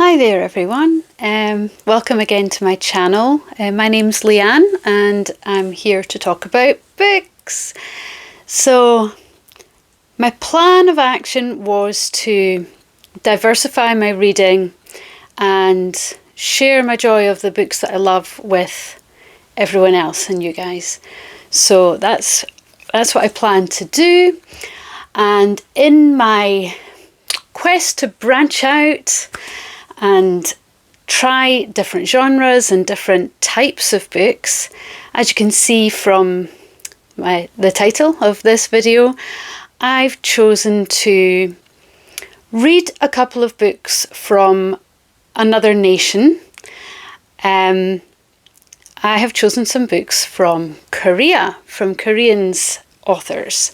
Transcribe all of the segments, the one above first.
Hi there everyone, welcome again to my channel. My name's Leanne and I'm here to talk about books. So my plan of action was to diversify my reading and share my joy of the books that I love with everyone else and you guys. So that's what I plan to do, and in my quest to branch out and try different genres and different types of books, as you can see from the title of this video, I've chosen to read a couple of books from another nation. I have chosen some books from Korea, from Koreans authors.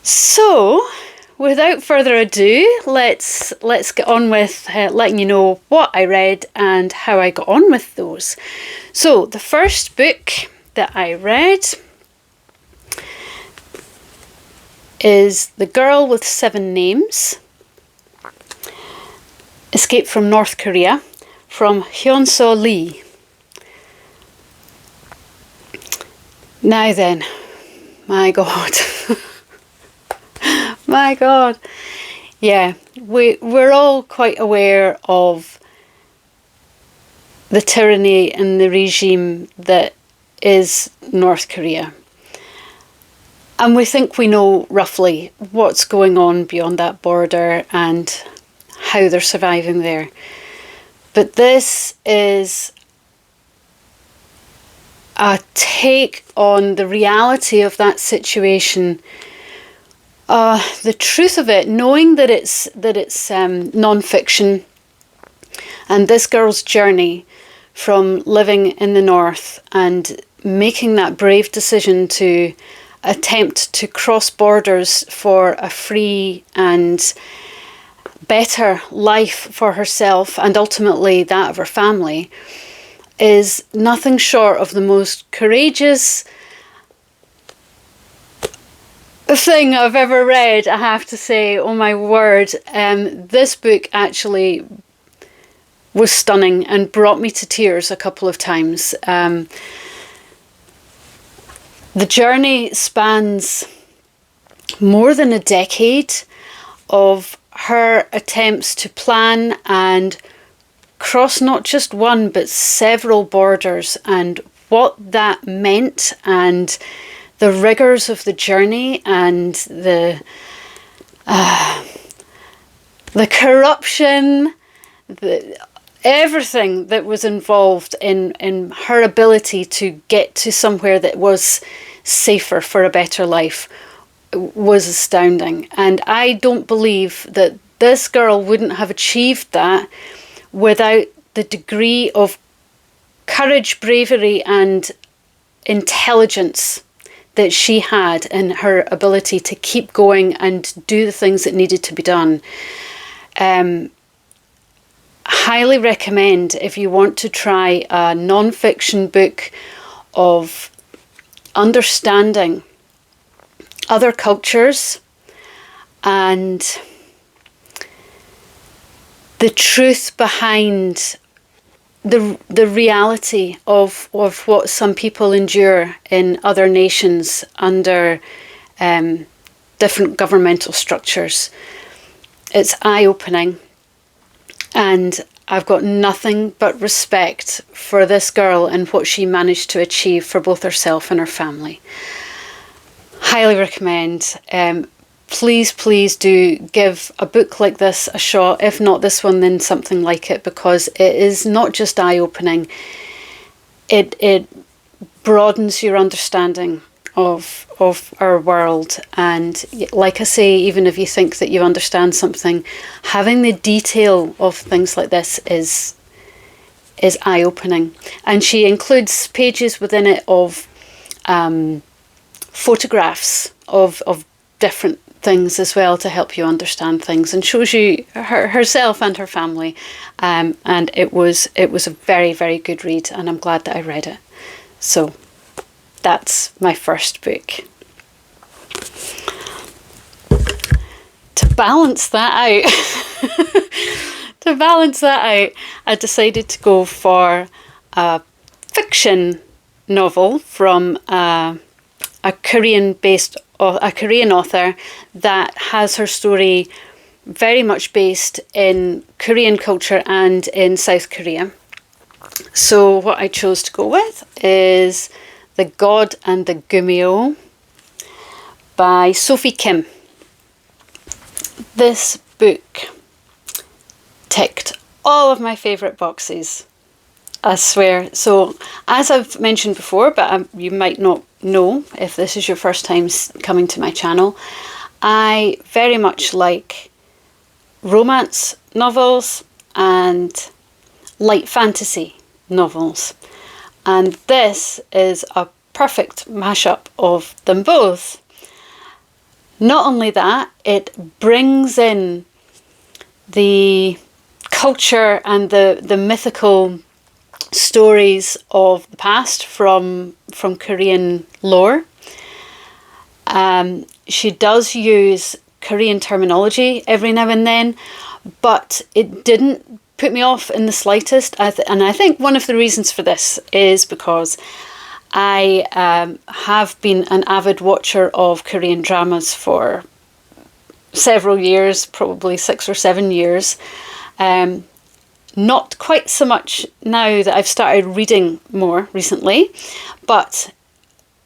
So without further ado, let's get on with letting you know what I read and how I got on with those. So the first book that I read is The Girl with Seven Names, Escape from North Korea, from Hyeonseo Lee. Now then, my God. My God. Yeah, we're all quite aware of the tyranny and the regime that is North Korea. And we think we know roughly what's going on beyond that border and how they're surviving there. But this is a take on the reality of that situation. The truth of it, knowing that it's non-fiction, and this girl's journey from living in the north and making that brave decision to attempt to cross borders for a free and better life for herself and ultimately that of her family, is nothing short of the most courageous thing I've ever read, I have to say. Oh my word. This book actually was stunning and brought me to tears a couple of times. The journey spans more than a decade of her attempts to plan and cross not just one but several borders, and what that meant, and the rigours of the journey, and the corruption, everything that was involved in her ability to get to somewhere that was safer for a better life was astounding. And I don't believe that this girl wouldn't have achieved that without the degree of courage, bravery and intelligence that she had in her ability to keep going and do the things that needed to be done. Highly recommend if you want to try a non-fiction book of understanding other cultures and the truth behind the reality of what some people endure in other nations under different governmental structures. It's eye-opening, and I've got nothing but respect for this girl and what she managed to achieve for both herself and her family. Highly recommend. Please do give a book like this a shot. If not this one, then something like it, because it is not just eye-opening. It broadens your understanding of our world. And like I say, even if you think that you understand something, having the detail of things like this is eye-opening. And she includes pages within it of photographs of different things as well to help you understand things, and shows you herself and her family, and it was a very, very good read, and I'm glad that I read it. So that's my first book. To balance that out, to balance that out, I decided to go for a fiction novel from a Korean author that has her story very much based in Korean culture and in South Korea. So what I chose to go with is The God and the Gumiho by Sophie Kim. This book ticked all of my favourite boxes, I swear. So, as I've mentioned before, but you might not know if this is your first time coming to my channel, I very much like romance novels and light fantasy novels. And this is a perfect mashup of them both. Not only that, it brings in the culture and the mythical stories of the past from Korean lore. She does use Korean terminology every now and then, but it didn't put me off in the slightest. And I think one of the reasons for this is because I have been an avid watcher of Korean dramas for several years, probably 6 or 7 years. Not quite so much now that I've started reading more recently, but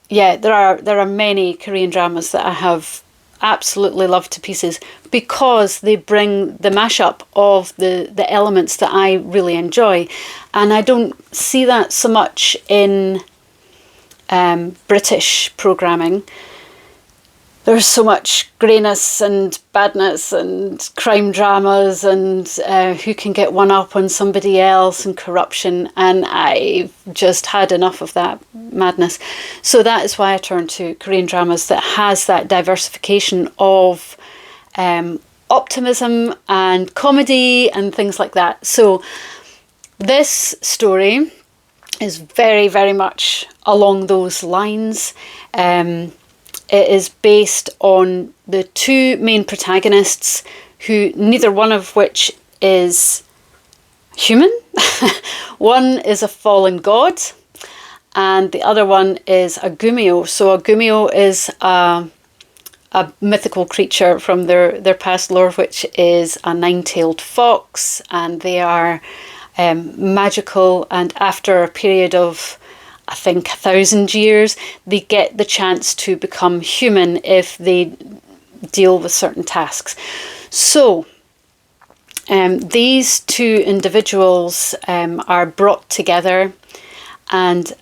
yeah, there are many Korean dramas that I have absolutely loved to pieces because they bring the mashup of the elements that I really enjoy, and I don't see that so much in British programming. There's so much greyness and badness and crime dramas and who can get one up on somebody else and corruption, and I've just had enough of that madness. So that is why I turn to Korean dramas that has that diversification of optimism and comedy and things like that. So this story is very, very much along those lines. It is based on the two main protagonists, who neither one of which is human. One is a fallen god, and the other one is a Gumiho. So a Gumiho is a mythical creature from their past lore, which is a 9-tailed fox, and they are magical, and after a period of, I think, 1,000 years, they get the chance to become human if they deal with certain tasks. So these two individuals are brought together and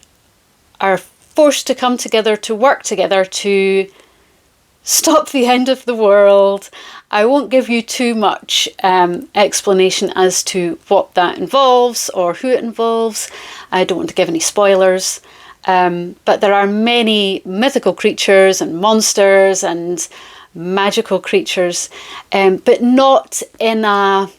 are forced to come together to work together to stop the end of the world. I won't give you too much explanation as to what that involves or who it involves. I don't want to give any spoilers. But there are many mythical creatures and monsters and magical creatures, but not in a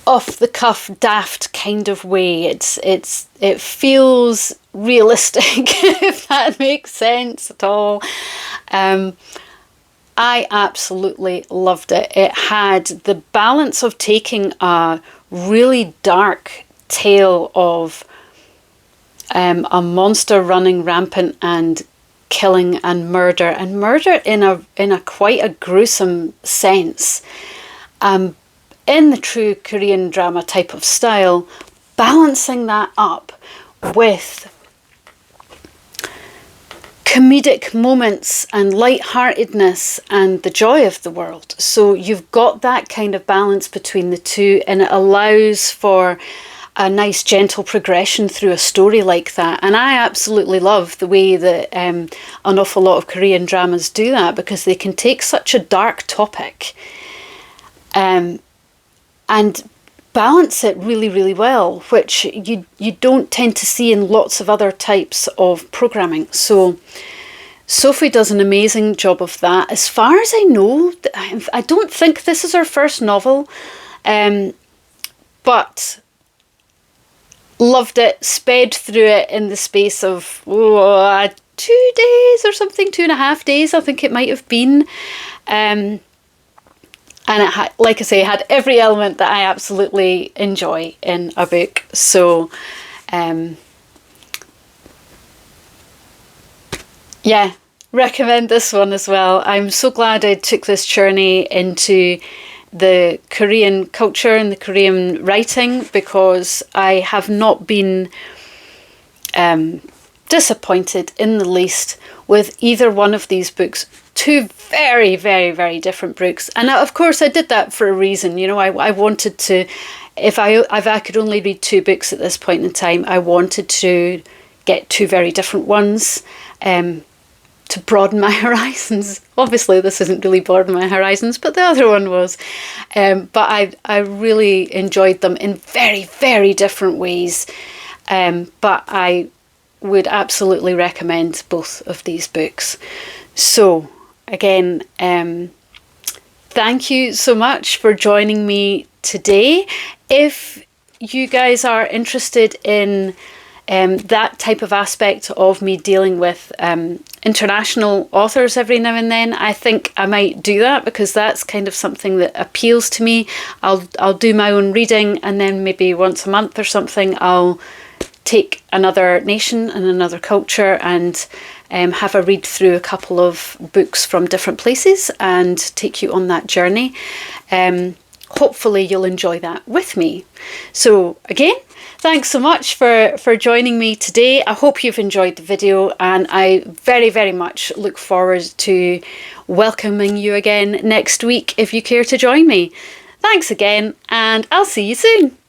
off-the-cuff, daft kind of way. It feels realistic, if that makes sense at all. I absolutely loved it. It had the balance of taking a really dark tale of a monster running rampant and killing and murder in a quite a gruesome sense, in the true Korean drama type of style, balancing that up with comedic moments and lightheartedness and the joy of the world. So you've got that kind of balance between the two, and it allows for a nice gentle progression through a story like that. And I absolutely love the way that an awful lot of Korean dramas do that, because they can take such a dark topic and balance it really, really well, which you don't tend to see in lots of other types of programming. So Sophie does an amazing job of that. As far as I know, I don't think this is her first novel, but loved it, sped through it in the space of 2 days or something, 2.5 days, I think it might have been. And it had, like I say, had every element that I absolutely enjoy in a book. So, yeah, recommend this one as well. I'm so glad I took this journey into the Korean culture and the Korean writing, because I have not been disappointed in the least with either one of these books. Two very, very, very different books. And of course I did that for a reason. You know, I wanted to, if I could only read 2 books at this point in time, I wanted to get 2 very different ones, to broaden my horizons. Obviously this isn't really broaden my horizons, but the other one was. But I really enjoyed them in very, very different ways. But I would absolutely recommend both of these books. So again, thank you so much for joining me today. If you guys are interested in that type of aspect of me dealing with international authors every now and then, I think I might do that, because that's kind of something that appeals to me. I'll do my own reading, and then maybe once a month or something I'll take another nation and another culture and have a read through a couple of books from different places and take you on that journey. Hopefully you'll enjoy that with me. So again, thanks so much for joining me today. I hope you've enjoyed the video, and I very, very much look forward to welcoming you again next week if you care to join me. Thanks again, and I'll see you soon.